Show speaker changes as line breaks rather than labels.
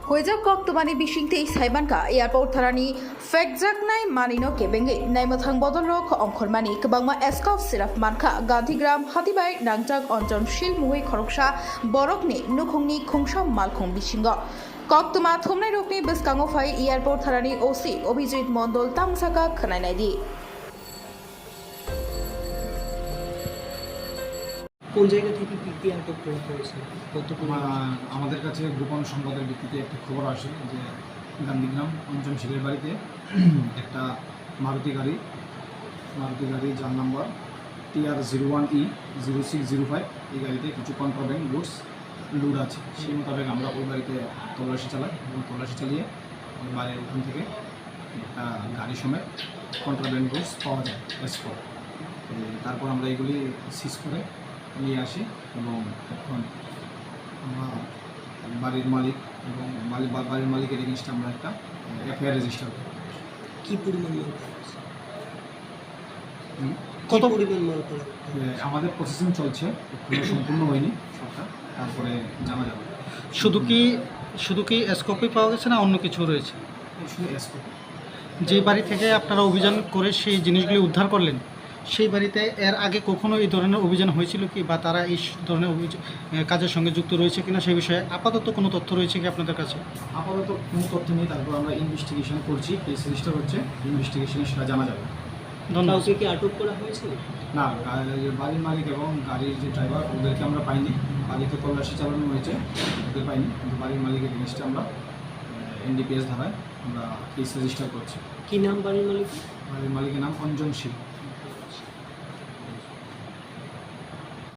Hoja kok tumani bising tei saiban ka airport tharani fekjaknai manino kebenge naimathang bodolrok ongkhormani kwbangma escop siraf manka Gandhigram Hatibai nangjak onjon shilmuhei khoroksa borokni nukhungni khungsom malkhung bisingo koktuma thumnai rokni biskango phai airport tharani OC Obhijit Mondol tamsaka khanainai di
কোন জায়গা থেকে পিপি আটক করা হয়েছে?
আমাদের কাছে গোপন সংবাদের ভিত্তিতে একটা খবর আসে যে গান্ধীগ্রাম অঞ্চল শিলের বাড়িতে একটা মারুতি গাড়ি যার নাম্বার TR01E0605 এই গাড়িতে কিছু কন্ট্রাব্যান্ড গুডস লোড আছে। সেই মোতাবেক আমরা ওই বাড়িতে তল্লাশি চালাই এবং তল্লাশি চালিয়ে ওই বাড়ির ওখান থেকে একটা গাড়ি সমেত কন্ট্রাব্যান্ড গুডস পাওয়া যায় এক্সপোর্ট। তারপর আমরা এগুলি সিজ করে নিয়ে আসি এবং এখন আমরা বাড়ির মালিক এবং বাড়ির মালিকের এগেনস্টে আমরা একটা এফআইআর রেজিস্টার করি।
কী পরিমাণ মাল কত পরিমাণ মাল করা?
আমাদের প্রসেসিং চলছে, এখনো সম্পূর্ণ হয়নি সবটা, তারপরে জানা যাবে।
শুধু কি এসকোপই পাওয়া গেছে না অন্য কিছু রয়েছে?
শুধু এসকোপ।
যে বাড়ি থেকে আপনারা অভিযান করে সেই জিনিসগুলি উদ্ধার করলেন, সেই বাড়িতে এর আগে কখনো এই ধরনের অভিযান হয়েছিল কি, বা তারা এই ধরনের কাজের সঙ্গে যুক্ত রয়েছে কিনা সেই বিষয়ে আপাতত কোনো তথ্য রয়েছে কি আপনাদের কাছে?
আপাতত কোনো তথ্য নেই, তারপর আমরা ইনভেস্টিগেশন করছি, কেস রেজিস্টার হচ্ছে, ইনভেস্টিগেশনে সেটা জানা যাবে।
কাউকে কি আটক করা হয়েছে?
না, বাড়ির মালিক এবং গাড়ির যে ড্রাইভার ওদেরকে আমরা পাইনি। বাড়িতে তল্লাশি চালানো হয়েছে, ওদের পাইনি, কিন্তু বাড়ির মালিকের এগেনস্টে আমরা NDPS ধারায় আমরা কেস রেজিস্টার করছি।
কী নাম বাড়ির মালিক?
বাড়ির মালিকের নাম অঞ্জন শীল।